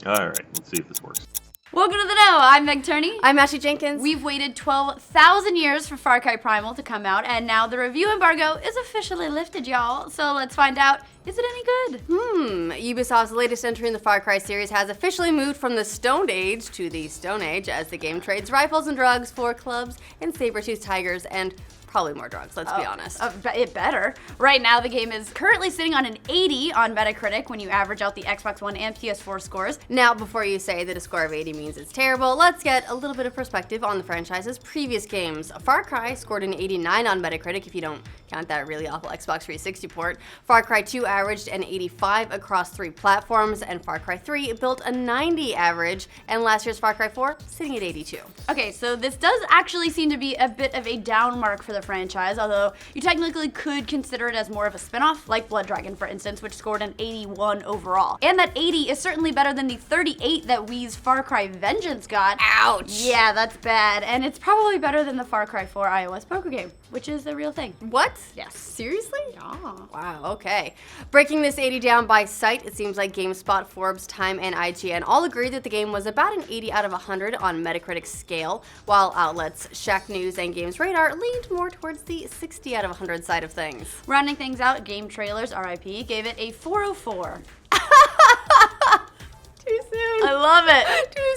Alright, let's see if this works. Welcome to the Know. I'm Meg Turney. I'm Ashley Jenkins. We've waited 12,000 years for Far Cry Primal to come out, and now the review embargo is officially lifted, y'all. So let's find out, is it any good? Ubisoft's latest entry in the Far Cry series has officially moved from the Stone Age to the Stone Age as the game trades rifles and drugs for clubs and saber-toothed tigers and probably more drugs, let's be honest. It better. Right now, the game is currently sitting on an 80 on Metacritic when you average out the Xbox One and PS4 scores. Now, before you say that a score of 80 means it's terrible, let's get a little bit of perspective on the franchise's previous games. Far Cry scored an 89 on Metacritic, if you don't count that really awful Xbox 360 port. Far Cry 2 averaged an 85 across 3 platforms, and Far Cry 3 built a 90 average, and last year's Far Cry 4 sitting at 82. Okay, so this does actually seem to be a bit of a down mark for the franchise, although you technically could consider it as more of a spin-off, like Blood Dragon, for instance, which scored an 81 overall. And that 80 is certainly better than the 38 that Wii's Far Cry Vengeance got. Ouch! Yeah, that's bad. And it's probably better than the Far Cry 4 iOS poker game, which is a real thing. What? Yes. Seriously? Yeah. Wow, okay. Breaking this 80 down by sight, it seems like GameSpot, Forbes, Time, and IGN all agree that the game was about an 80 out of 100 on Metacritic's scale, while outlets Shack News and Games Radar leaned more towards the 60 out of 100 side of things. Rounding things out, Game Trailers, RIP, gave it a 404. Too soon. I love it. Too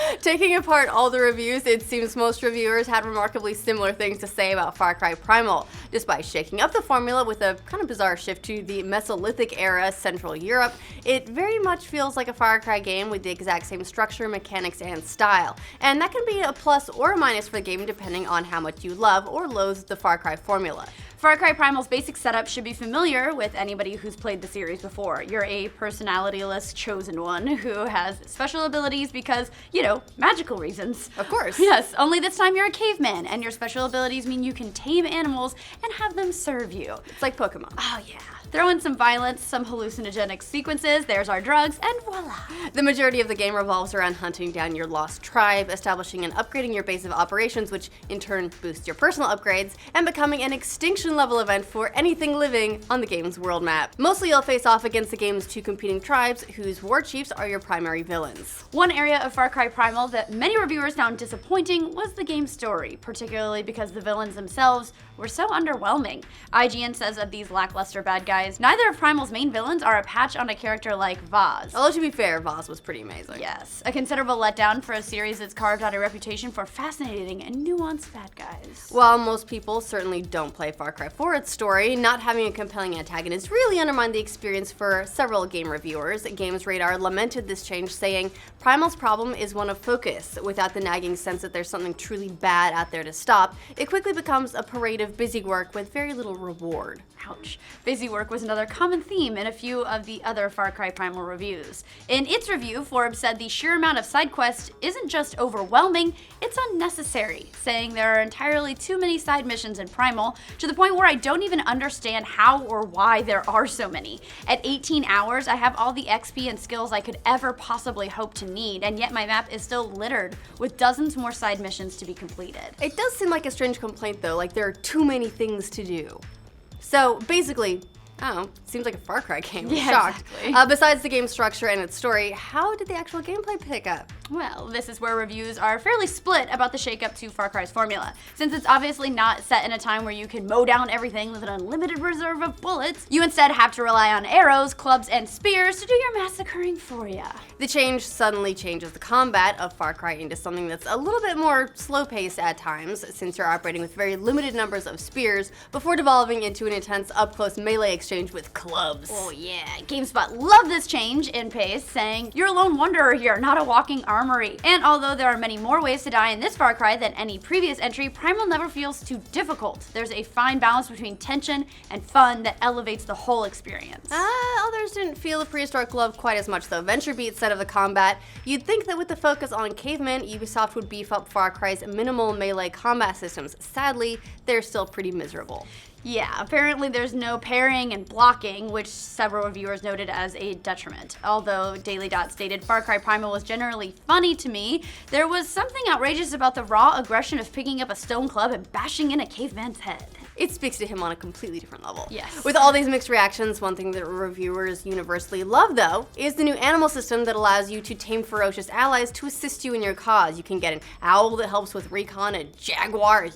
soon. Taking apart all the reviews, it seems most reviewers had remarkably similar things to say about Far Cry Primal. Despite shaking up the formula with a kind of bizarre shift to the Mesolithic era Central Europe, it very much feels like a Far Cry game with the exact same structure, mechanics, and style. And that can be a plus or a minus for the game depending on how much you love or loathe the Far Cry formula. Far Cry Primal's basic setup should be familiar with anybody who's played the series before. You're a personality-less chosen one who has special abilities because, you know, magical reasons. Of course. Yes, only this time you're a caveman, and your special abilities mean you can tame animals and have them serve you. It's like Pokemon. Oh yeah. Throw in some violence, some hallucinogenic sequences, there's our drugs, and voila. The majority of the game revolves around hunting down your lost tribe, establishing and upgrading your base of operations, which in turn boosts your personal upgrades, and becoming an extinction level event for anything living on the game's world map. Mostly you'll face off against the game's 2 competing tribes, whose war chiefs are your primary villains. One area of Far Cry Primal that many reviewers found disappointing was the game's story, particularly because the villains themselves were so underwhelming. IGN says of these lackluster bad guys, neither of Primal's main villains are a patch on a character like Vaz. Although to be fair, Vaz was pretty amazing. Yes, a considerable letdown for a series that's carved out a reputation for fascinating and nuanced bad guys. While most people certainly don't play Far Cry 4, its story, not having a compelling antagonist really undermined the experience for several game reviewers. Games Radar lamented this change, saying, Primal's problem is one of focus. Without the nagging sense that there's something truly bad out there to stop, it quickly becomes a parade of busy work with very little reward. Ouch. Busy work was another common theme in a few of the other Far Cry Primal reviews. In its review, Forbes said the sheer amount of side quests isn't just overwhelming, it's unnecessary, saying there are entirely too many side missions in Primal, to the point where I don't even understand how or why there are so many. At 18 hours, I have all the XP and skills I could ever possibly hope to need, and yet my map is still littered with dozens more side missions to be completed. It does seem like a strange complaint though, like there are too many things to do. So basically, I don't know, seems like a Far Cry game. I'm shocked. Exactly. Besides the game's structure and its story, how did the actual gameplay pick up? Well, this is where reviews are fairly split about the shakeup to Far Cry's formula. Since it's obviously not set in a time where you can mow down everything with an unlimited reserve of bullets, you instead have to rely on arrows, clubs, and spears to do your massacring for ya. The change suddenly changes the combat of Far Cry into something that's a little bit more slow-paced at times, since you're operating with very limited numbers of spears, before devolving into an intense up-close melee exchange with clubs. Oh yeah, GameSpot loved this change in pace, saying, "You're a lone wanderer here, not a walking armory." And although there are many more ways to die in this Far Cry than any previous entry, Primal never feels too difficult. There's a fine balance between tension and fun that elevates the whole experience. Others didn't feel the prehistoric love quite as much though. Venture beat set of the combat, you'd think that with the focus on cavemen, Ubisoft would beef up Far Cry's minimal melee combat systems. Sadly, they're still pretty miserable. Yeah, apparently there's no parrying and blocking, which several reviewers noted as a detriment. Although Daily Dot stated Far Cry Primal was generally funny to me, there was something outrageous about the raw aggression of picking up a stone club and bashing in a caveman's head. It speaks to him on a completely different level. Yes. With all these mixed reactions, one thing that reviewers universally love, though, is the new animal system that allows you to tame ferocious allies to assist you in your cause. You can get an owl that helps with recon, a jaguar,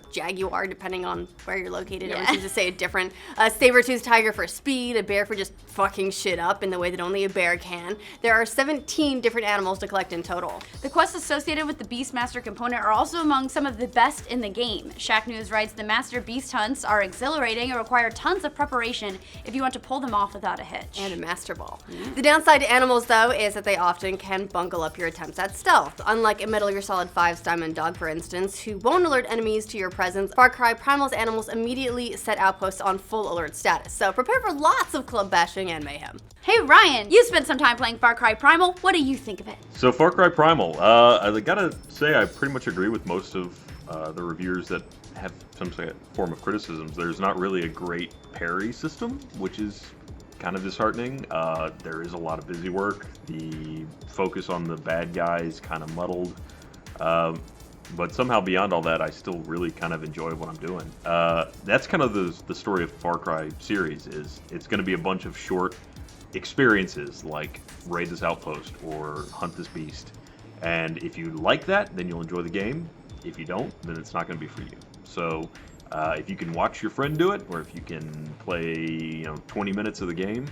depending on where you're located. Yeah. Everyone seems to say it different. A saber-toothed tiger for speed, a bear for just fucking shit up in the way that only a bear can. There are 17 different animals to collect in total. The quests associated with the Beastmaster component are also among some of the best in the game. Shack News writes, the Master Beast hunts are exhilarating and require tons of preparation if you want to pull them off without a hitch. And a Master Ball. The downside to animals, though, is that they often can bungle up your attempts at stealth. Unlike a Metal Gear Solid 5's Diamond Dog, for instance, who won't alert enemies to your presence, Far Cry Primal's animals immediately set outposts on full alert status. So prepare for lots of club bashing and mayhem. Hey Ryan, you spent some time playing Far Cry Primal. What do you think of it? So Far Cry Primal, I gotta say I pretty much agree with most of the reviewers that have some form of criticisms. There's not really a great parry system, which is kind of disheartening. There is a lot of busy work. The focus on the bad guys kind of muddled. But somehow beyond all that, I still really kind of enjoy what I'm doing. That's kind of the story of the Far Cry series. Is it's going to be a bunch of short experiences like raid this outpost or hunt this beast. And if you like that, then you'll enjoy the game. If you don't, then it's not going to be for you. So if you can watch your friend do it, or if you can play 20 minutes of the game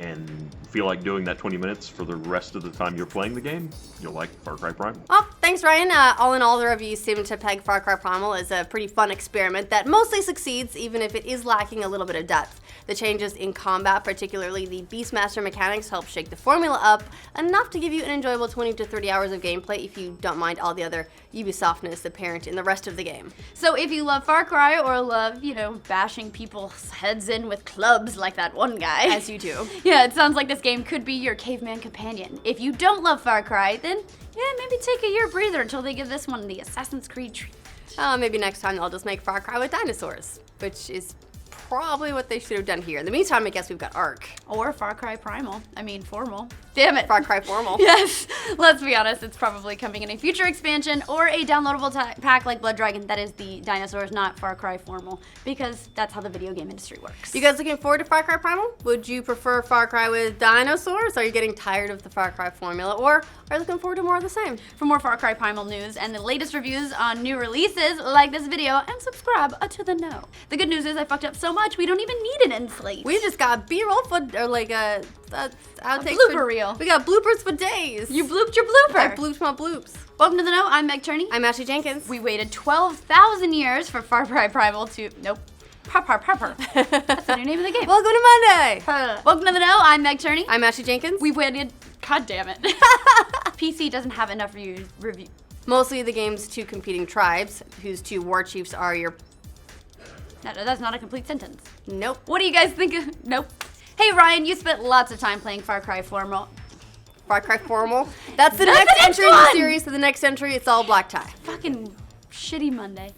and feel like doing that 20 minutes for the rest of the time you're playing the game, you'll like Far Cry Primal. Well, thanks, Ryan. All in all, the reviews seem to peg Far Cry Primal as a pretty fun experiment that mostly succeeds, even if it is lacking a little bit of depth. The changes in combat, particularly the Beastmaster mechanics, help shake the formula up enough to give you an enjoyable 20 to 30 hours of gameplay if you don't mind all the other Ubisoftness apparent in the rest of the game. So if you love Far Cry or love, bashing people's heads in with clubs like that one guy. As you do. Yeah, it sounds like this game could be your caveman companion. If you don't love Far Cry, then maybe take a year breather until they give this one the Assassin's Creed treatment. Maybe next time they'll just make Far Cry with dinosaurs, which is probably what they should have done here. In the meantime, I guess we've got Ark. Or Far Cry Primal. Formal. Damn it. Far Cry Formal. Yes. Let's be honest, it's probably coming in a future expansion or a downloadable pack like Blood Dragon that is the dinosaurs, not Far Cry Formal, because that's how the video game industry works. You guys looking forward to Far Cry Primal? Would you prefer Far Cry with dinosaurs? Are you getting tired of the Far Cry formula? Or are you looking forward to more of the same? For more Far Cry Primal news and the latest reviews on new releases, like this video and subscribe to the know. The good news is I fucked up so much we don't even need an end slate. We just got B-roll or like a outtakes. Blooper reel. We got bloopers for days. You blooped your blooper. I blooped my bloops. Welcome to the know. I'm Meg Turney. I'm Ashley Jenkins. We waited 12,000 years for Far Cry Primal to Pepper. That's the new name of the game. Welcome to Monday. Welcome to the know. I'm Meg Turney. I'm Ashley Jenkins. We waited. God damn it. PC doesn't have enough review. Mostly the game's two competing tribes, whose two war chiefs are your. No, that's not a complete sentence. Nope. What do you guys think of? Nope. Hey Ryan, you spent lots of time playing Far Cry Formal. Far Cry Formal. That's the next entry in the series. For the next entry, it's all black tie. Fucking shitty Monday.